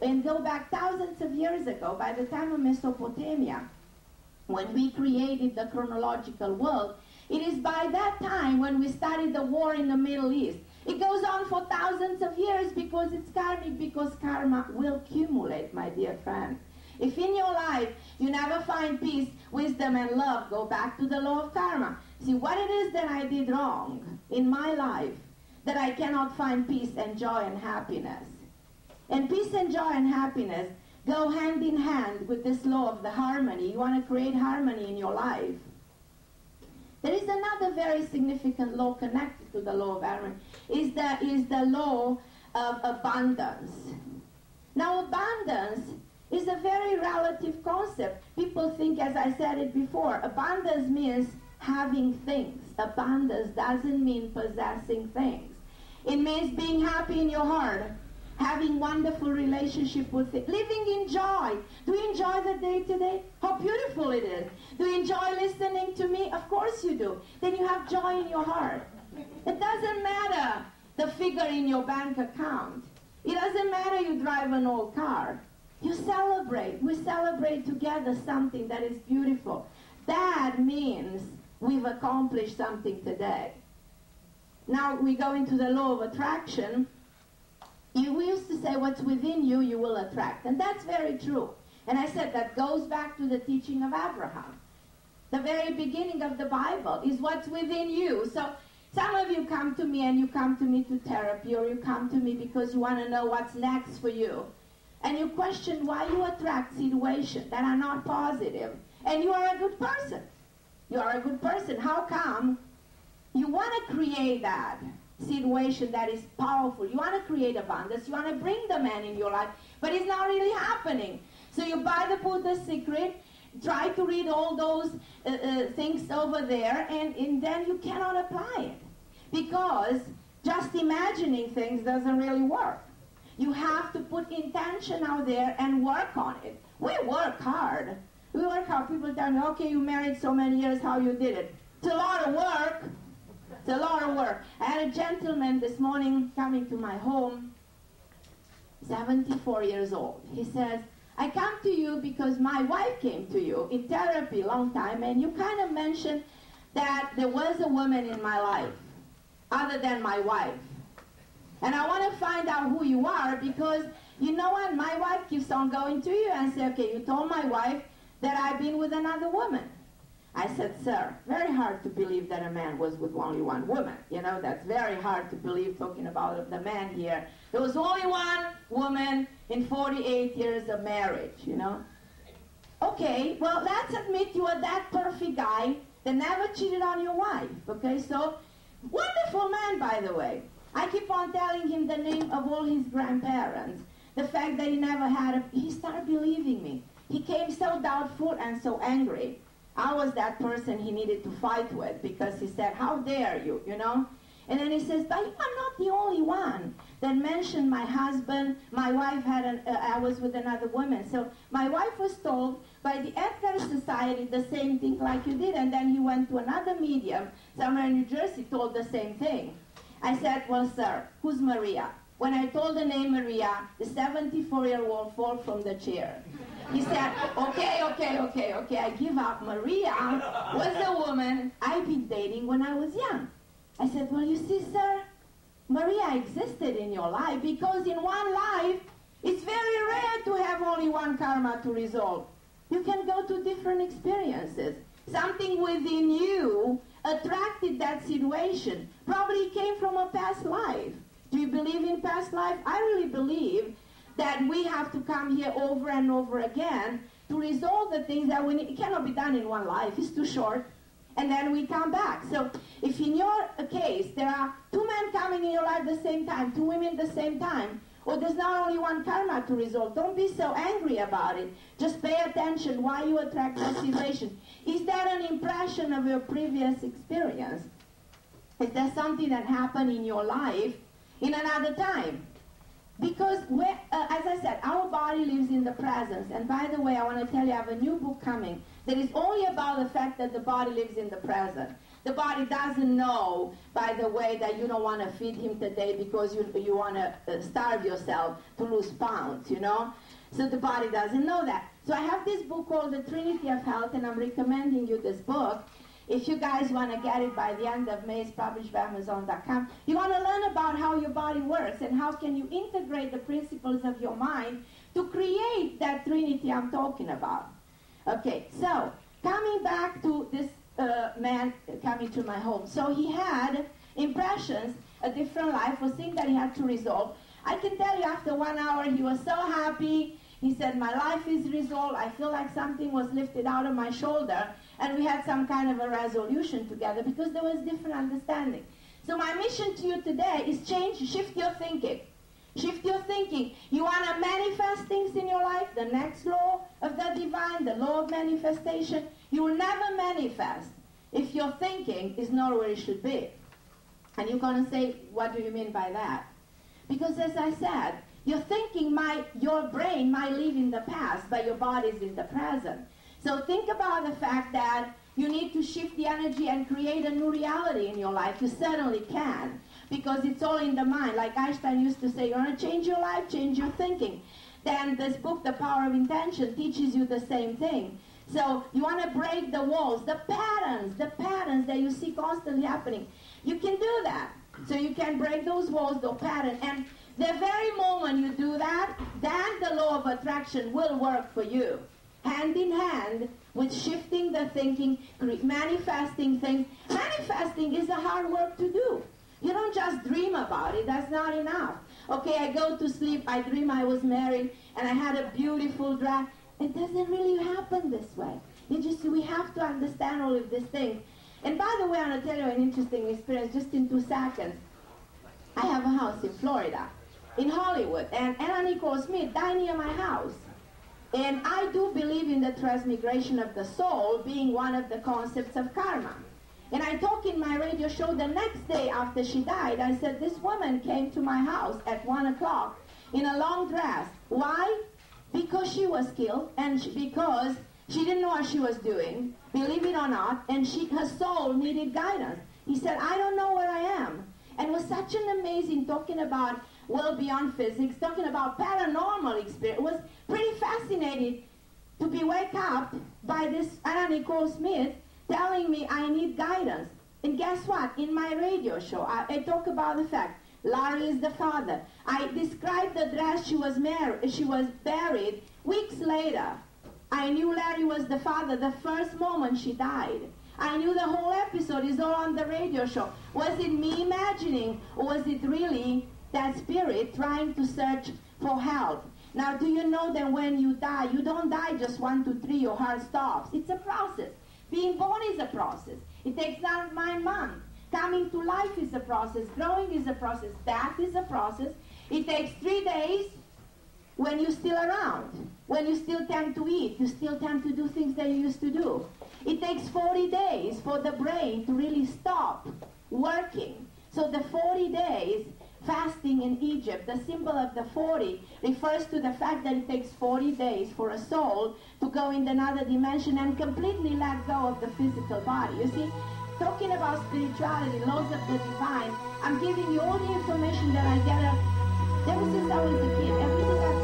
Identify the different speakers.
Speaker 1: and go back thousands of years ago, by the time of Mesopotamia, when we created the chronological world, it is by that time when we started the war in the Middle East. It goes on for thousands of years because it's karmic, because karma will accumulate, my dear friend. If in your life you never find peace, wisdom, and love, go back to the law of karma. See what it is that I did wrong in my life, that I cannot find peace and joy and happiness. And peace and joy and happiness go hand in hand with this law of the harmony. You want to create harmony in your life. There is another very significant law connected to the law of harmony, is the law of abundance. Now, abundance is a very relative concept. People think, as I said it before, abundance means having things. Abundance doesn't mean possessing things. It means being happy in your heart, having wonderful relationship with it, living in joy. Do you enjoy the day today? How beautiful it is. Do you enjoy listening to me? Of course you do. Then you have joy in your heart. It doesn't matter the figure in your bank account. It doesn't matter you drive an old car. You celebrate. We celebrate together something that is beautiful. That means we've accomplished something today. Now we go into the law of attraction. We used to say what's within you, you will attract. And that's very true. And I said that goes back to the teaching of Abraham. The very beginning of the Bible is what's within you. So some of you come to me and you come to me to therapy, or you come to me because you want to know what's next for you. And you question why you attract situations that are not positive. And you are a good person. You are a good person. How come you want to create that situation that is powerful? You want to create abundance. You want to bring the man in your life. But it's not really happening. So you buy the Buddha's Secret, try to read all those things over there, and then you cannot apply it. Because just imagining things doesn't really work. You have to put intention out there and work on it. We work hard. We work hard. People tell me, okay, you married so many years, how you did it. It's a lot of work. It's a lot of work. I had a gentleman this morning coming to my home, 74 years old. He says, I come to you because my wife came to you in therapy a long time, and you kind of mentioned that there was a woman in my life other than my wife. And I want to find out who you are, because you know what? My wife keeps on going to you and say, okay, you told my wife that I've been with another woman. I said, sir, very hard to believe that a man was with only one woman. You know, that's very hard to believe, talking about the man here. There was only one woman in 48 years of marriage, you know. Okay, well, let's admit you are that perfect guy that never cheated on your wife. Okay, so, wonderful man, by the way. I keep on telling him the name of all his grandparents. The fact that he never had he started believing me. He came so doubtful and so angry. I was that person he needed to fight with, because he said, how dare you, you know? And then he says, but you are not the only one that mentioned my husband. My wife had I was with another woman. So my wife was told by the Edgar Society the same thing like you did. And then he went to another medium somewhere in New Jersey, told the same thing. I said, well, sir, who's Maria? When I told the name Maria, the 74-year-old fell from the chair. He said, okay, I give up. Maria was the woman I've been dating when I was young. I said, well, you see, sir, Maria existed in your life because in one life, it's very rare to have only one karma to resolve. You can go to different experiences. Something within you attracted that situation. Probably came from a past life. Do you believe in past life? I really believe that we have to come here over and over again to resolve the things that we need. It cannot be done in one life. It's too short. And then we come back. So if in your case there are two men coming in your life at the same time, two women at the same time, or there's not only one karma to resolve, don't be so angry about it. Just pay attention why you attract that situation. Is that an impression of your previous experience? Is there something that happened in your life in another time? Because, as I said, our body lives in the presence. And by the way, I want to tell you, I have a new book coming that is only about the fact that the body lives in the present. The body doesn't know, by the way, that you don't want to feed him today because you want to starve yourself to lose pounds, you know? So the body doesn't know that. So I have this book called The Trinity of Health, and I'm recommending you this book. If you guys want to get it by the end of May, it's published by Amazon.com. You want to learn about how your body works and how can you integrate the principles of your mind to create that Trinity I'm talking about. Okay, so coming back to this man coming to my home. So he had impressions, a different life, was things that he had to resolve. I can tell you after 1 hour he was so happy. He said, my life is resolved. I feel like something was lifted out of my shoulder. And we had some kind of a resolution together because there was different understanding. So my mission to you today is shift your thinking. Shift your thinking. You want to manifest things in your life, the next law of the divine, the law of manifestation. You will never manifest if your thinking is not where it should be. And you're going to say, what do you mean by that? Because as I said, your thinking your brain might live in the past, but your body is in the present. So think about the fact that you need to shift the energy and create a new reality in your life. You certainly can, because it's all in the mind. Like Einstein used to say, you want to change your life, change your thinking. Then this book, The Power of Intention, teaches you the same thing. So you want to break the walls, the patterns that you see constantly happening. You can do that. So you can break those walls, those patterns, and the very moment you do that, then the law of attraction will work for you. Hand in hand with shifting the thinking, manifesting things. Manifesting is a hard work to do. You don't just dream about it. That's not enough. Okay, I go to sleep, I dream I was married, and I had a beautiful dress. It doesn't really happen this way. We have to understand all of these things. And by the way, I'm going to tell you an interesting experience just in 2 seconds. I have a house in Florida, in Hollywood, and Anna Nicole Smith died near my house. And I do believe in the transmigration of the soul being one of the concepts of karma. And I talk in my radio show the next day after she died, I said, this woman came to my house at 1 o'clock in a long dress. Why? Because she was killed, and because she didn't know what she was doing, believe it or not, and her soul needed guidance. He said, I don't know where I am. And it was such an amazing, talking about well beyond physics, talking about paranormal experience. It was pretty fascinating to be wake up by this Anna Nicole Smith telling me I need guidance. And guess what? In my radio show, I talk about the fact Larry is the father. I described the dress she was buried weeks later. I knew Larry was the father the first moment she died. I knew the whole episode is all on the radio show. Was it me imagining, or was it really that spirit trying to search for help? Now, do you know that when you die, you don't die just 1, 2, 3, your heart stops. It's a process. Being born is a process. It takes 9 months. Coming to life is a process. Growing is a process. Death is a process. It takes 3 days when you're still around, when you still tend to eat, you still tend to do things that you used to do. It takes 40 days for the brain to really stop working. So the 40 days fasting in Egypt, the symbol of the 40 refers to the fact that it takes 40 days for a soul to go in another dimension and completely let go of the physical body. You see, talking about spirituality, laws of the divine, I'm giving you all the information that I get ever since I was a kid. Everything I've